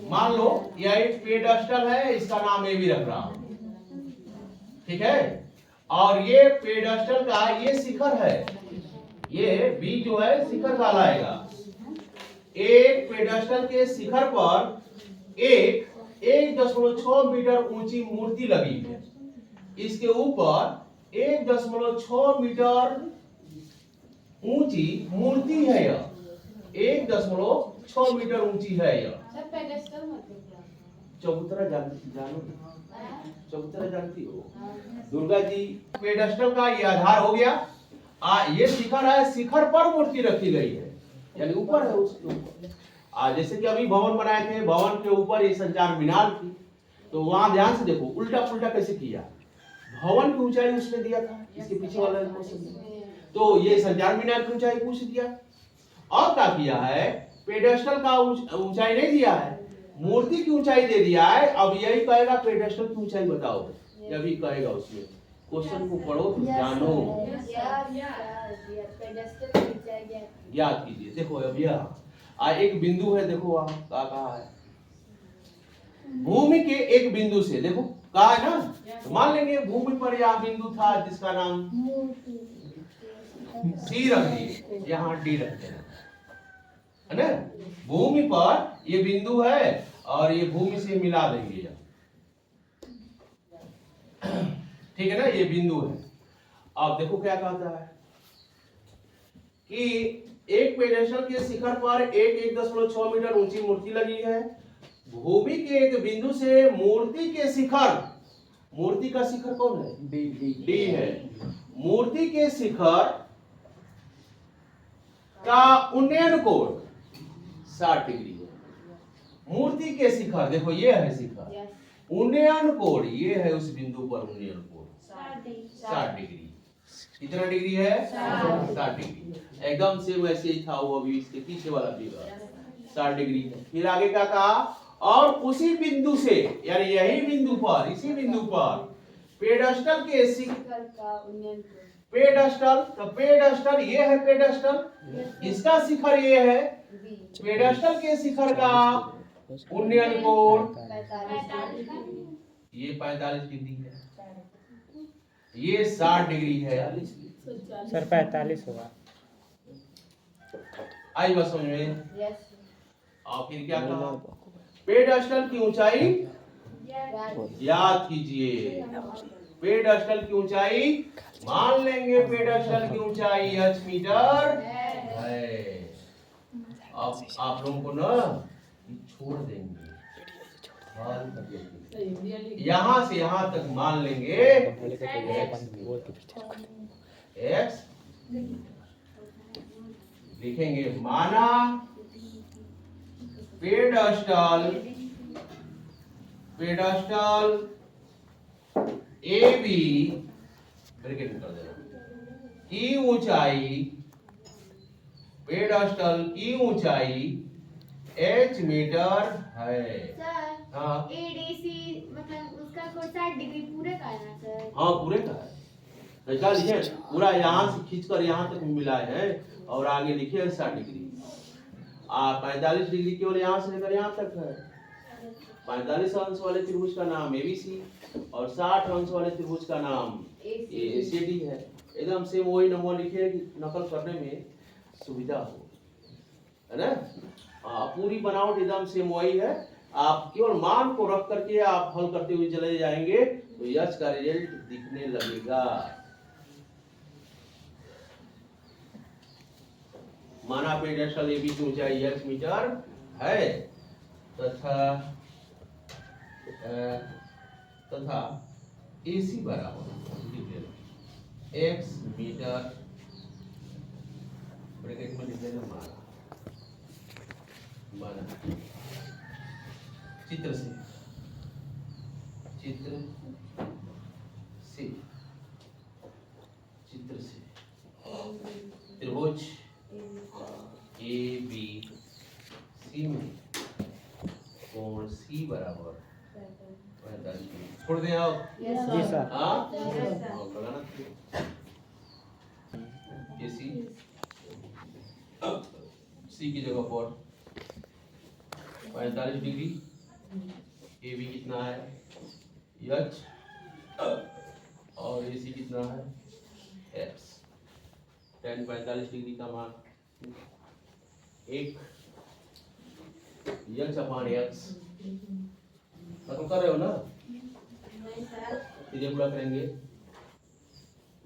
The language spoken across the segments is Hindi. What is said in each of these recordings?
मान लो यह एक पेडस्टल है, इसका नाम ए भी रख रहा हूं, ठीक है। और ये पेडस्टल का ये शिखर है, ये बी जो है शिखर कहलाएगा। एक पेडस्टल के शिखर पर एक 1.6 मीटर ऊंची मूर्ति लगी है। इसके ऊपर 1.6 मीटर ऊंची मूर्ति है, यह 1.6 मीटर ऊंची है। यह चबूतरा चबूतरा जानती हो दुर्गा जी। पेडस्टल का ये आधार हो गया। ये शिखर है, शिखर पर मूर्ति रखी गई है, यानी ऊपर है उसके ऊपर। जैसे कि अभी भवन बनाए थे, भवन के ऊपर ये संचार मीनार थी, तो वहां ध्यान से देखो उल्टा पुल्टा कैसे किया। भवन की ऊंचाई उसने दिया था, इसके पीछे वाला तो ये संचार मीनार की ऊंचाई पूछ दिया। और क्या किया है, पेडस्टल का ऊंचाई नहीं दिया है, मूर्ति की ऊंचाई दे दिया है। अब यही कहेगा पेडस्टल की ऊंचाई बताओ, यही कहेगा उसमें। क्वेश्चन को पढ़ो तो जानो, याद कीजिए। देखो अब यह एक बिंदु है, देखो वहां कहा है भूमि के एक बिंदु से, देखो कहा है ना, तो मान लेंगे भूमि पर यह बिंदु था जिसका नाम सी रख दिए, यहाँ डी रख देना, है ना। भूमि पर ये बिंदु है और ये भूमि से मिला देंगे, ठीक है ना, ये बिंदु है। अब देखो क्या कहता है कि एक पेडस्टल के शिखर पर एक 1.6 मीटर ऊंची मूर्ति लगी है। भूमि के एक बिंदु से मूर्ति के शिखर, मूर्ति का शिखर कौन है, डी है। मूर्ति के शिखर का उन्नयन कोण 60 डिग्री है। मूर्ति के शिखर, देखो ये है शिखर, उन्नयन कोण ये है उस बिंदु पर उन्नयन कोण 60 डिग्री। कितना डिग्री है, 60 डिग्री। एकदम से वैसे ही था वो, अभी इसके पीछे वाला भी 60 डिग्री है। फिर आगे क्या कहा, और उसी बिंदु से, यानी यही बिंदु पर, इसी बिंदु पर पेडस्टल के शिखर का उन्नयन, पेडस्टल, तो पेडस्टल ये है पेडस्टल, इसका शिखर ये है, पेडस्टल के शिखर का उन्नयन कोण ये 45 डिग्री है, ये 60 डिग्री है। सर 45 होगा, आई बात समझ में। और फिर क्या कहा, पेडस्टल की ऊंचाई याद कीजिए, पेडस्टल की ऊंचाई मान लेंगे, पेडस्टल की ऊंचाई h मीटर है। अब आप लोगों को ना छोड़ देंगे, यहां से यहां तक मान लेंगे x, लिखेंगे माना पेडस्टल ए बी ब्रैकेट कर देना की ऊंचाई, पेडस्टल की ऊंचाई h मीटर है। सर हाँ एडीसी मतलब उसका कोई 60 डिग्री पूरे का है ना सर? हाँ पूरे का है, ऐसा लिखे पूरा, यहाँ से खींचकर यहाँ तक मिलाए हैं और आगे लिखे 60 डिग्री। 45 डिग्री केवल यहाँ से लेकर यहाँ तक है। 45 अंश वाले त्रिभुज का नाम एबीसी और 60 अंश वाले त्रिभुज का नाम एसीडी है। एकदम से वही नंबर लिखे कि नकल करने में सुविधा हो, है ना। पूरी बनावट एकदम से वही है, आप केवल मान को रख करके आप हल करते हुए चले जाएंगे तो यश का रिजल्ट दिखने लगेगा। माना पेडस्टल एबी की ऊंचाई h मीटर है तथा AC बराबर x मीटर ब्रैकेट में लिख देना माना चित्र से त्रिभुज ABC में कोण C बराबर 45 डिग्री। छोड़ दें आप, जी सर। हाँ लगाना AC C की जगह पर 45 डिग्री ए बी कितना है एच और ए सी कितना है एक्स। tan 45 डिग्री का मान 1 एच अपान एक्स खत्म कर रहे हो ना? सीधे पूरा करेंगे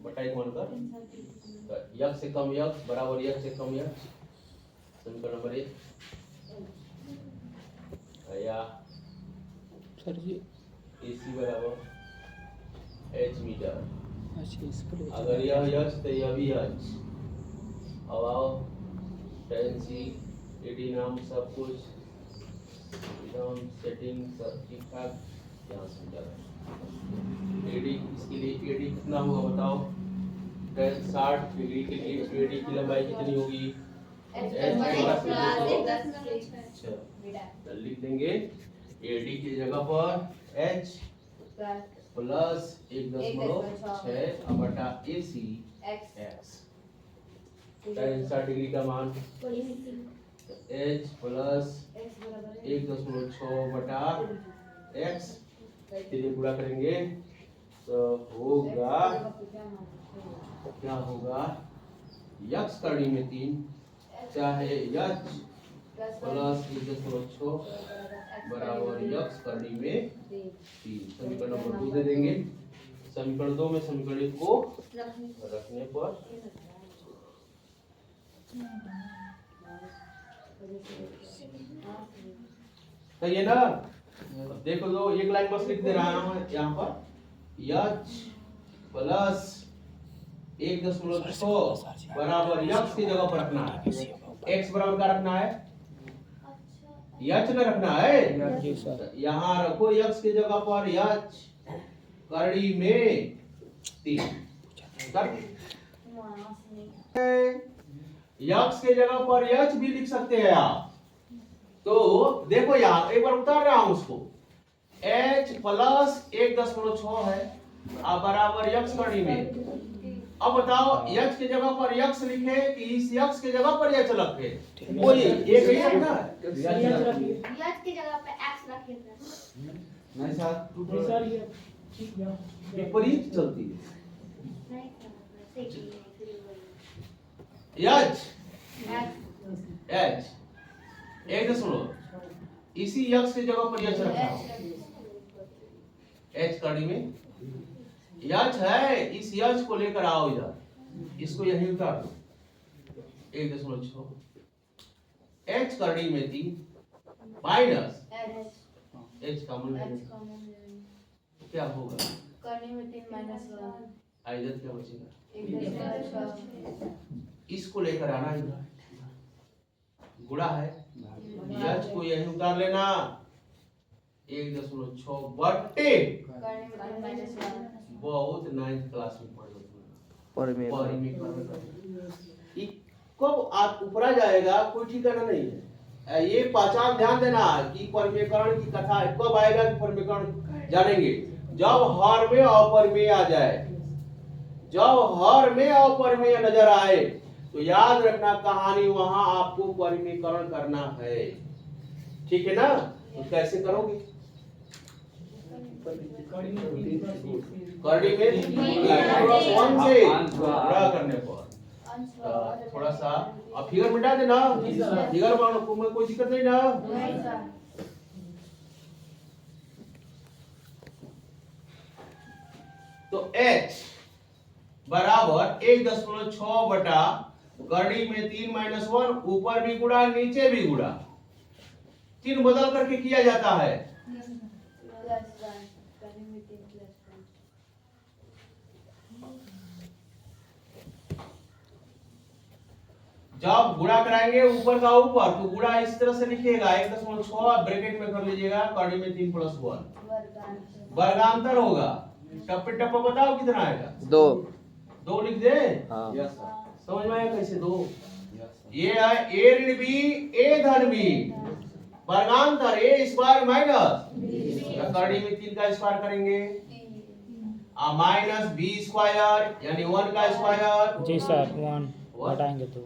बटा 1 मानकर यक्स से कम यक्स बराबर यक्स से कम यक्स। समीकरण नंबर 1 या सर जी AC बराबर h मीटर। अच्छा इसको अगर यह यक्स तो यह भी यक्स। अब आओ tan C AD नाम सब कुछ एकदम सेटिंग सब ठीक ठाक यहाँ से चल। AD इसके लिए AD कितना होगा बताओ? tan 60 डिग्री के लिए AD की लंबाई कितनी होगी? अच्छा लिख देंगे AD की जगह पर h प्लस 1.6 बटा AC x। tan 60 डिग्री का मान h प्लस 1.6 बटा x। फिर गुणा करेंगे तो होगा क्या होगा? यक्स करनी में 3 चाहे यच प्लस 1.6 बराबर यक्स करनी में 3। समीकरण नंबर 2 दे देंगे। समीकरण 2 में समीकरण 1 को रखने पर तो ये ना देखो दो एक लाइन बस लिख दे रहा हूं यहाँ पर यच प्लस 1.6 बराबर यक्स की जगह पर रखना है। एक्स बराबर का रखना है यच न रखना है। जी सर यहाँ रखो यक्स की जगह पर यच कड़ी में 3 यक्स के जगह पर यच भी लिख सकते हैं आप। तो देखो यहाँ एक बार उतार रहा हूं उसको h प्लस 1.6 है अब बराबर यक्स कड़ी में। अब बताओ यक्स की जगह पर यक्स लिखे कि इस यक्स की जगह पर यच रखे? कोई एक ही रखना है। यच की जगह पे x रखे थे। नहीं सर ये विपरीत चलती है। नहीं सर वैसे ही यच x h एक दशमलव इसी यक्स की जगह पर यच रखा h कड़ी में यच है। इस यच को लेकर आओ इधर इसको यहीं उतार दो 1.6 h कड़ी में 3 माइनस h कॉमन क्या होगा? करने में 3 माइनस 1 इधर क्या बचेगा? इसको लेकर आना इधर गुणा है यच को यहीं उतार लेना 1.6 बट्टे करने में 3 माइनस 1 बहुत 9th क्लास में पढ़ो। कब आप ऊपरा जाएगा कोई ठिकाना नहीं है। ये पहचान ध्यान देना कि परमीकरण की कथा कब आएगा कि परमीकरण जानेंगे जब हर में अपरमेय आ जाए। जब हर में अपरमेय नजर आए तो याद रखना कहानी वहां आपको परमीकरण करना है। ठीक है ना? तो कैसे करोगे? करनी में प्लस 1 से गुणा करने पर थोड़ा सा अब फिगर मिटा देना। फिगर में कोई दिक्कत नहीं ना? नहीं सर तो h बराबर 1.6 बटा करनी में 3 माइनस 1 ऊपर भी गुणा नीचे भी गुणा 3 बदल करके किया जाता है। प्लस 1 करने में 3 प्लस 1 जब गुणा कराएंगे ऊपर का ऊपर तो गुणा इस तरह से लिखिएगा 1.6 ब्रैकेट में कर लीजिएगा करनी में 3 प्लस 1 वर्गांतर होगा। टप्पे टप्पा बताओ कितना आएगा? 2 लिख दे। हाँ समझ में आया कैसे 2? ये है a ऋण b a धन b वर्गांतर a स्क्वायर माइनस करनी में 3 का स्क्वायर करेंगे माइनस b स्क्वायर यानी 1 का स्क्वायर। जी सर 1 घटाएंगे तो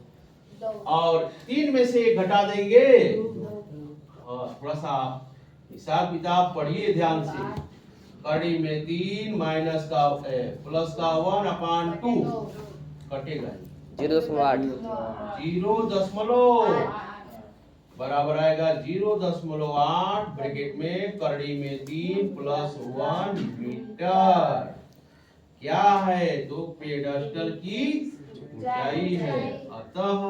और 3 में से 1 घटा देंगे और थोड़ा सा हिसाब किताब पढ़िए ध्यान से। कड़ी में 3 माइनस का प्लस का 1/2 कटेगा 0.8 0.8 बराबर आएगा 0.8 ब्रैकेट में करड़ी में 3 प्लस 1 मीटर। क्या है? तो पेडस्टल की ऊंचाई है। अतः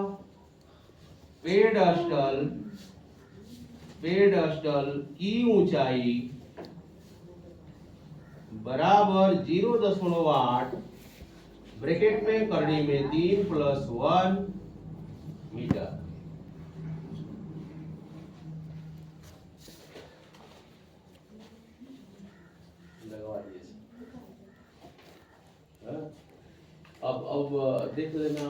पेडस्टल की ऊंचाई बराबर 0.8 ब्रैकेट में करड़ी में 3 प्लस 1 मीटर। लगवा दिए। हाँ? अब देख लेना।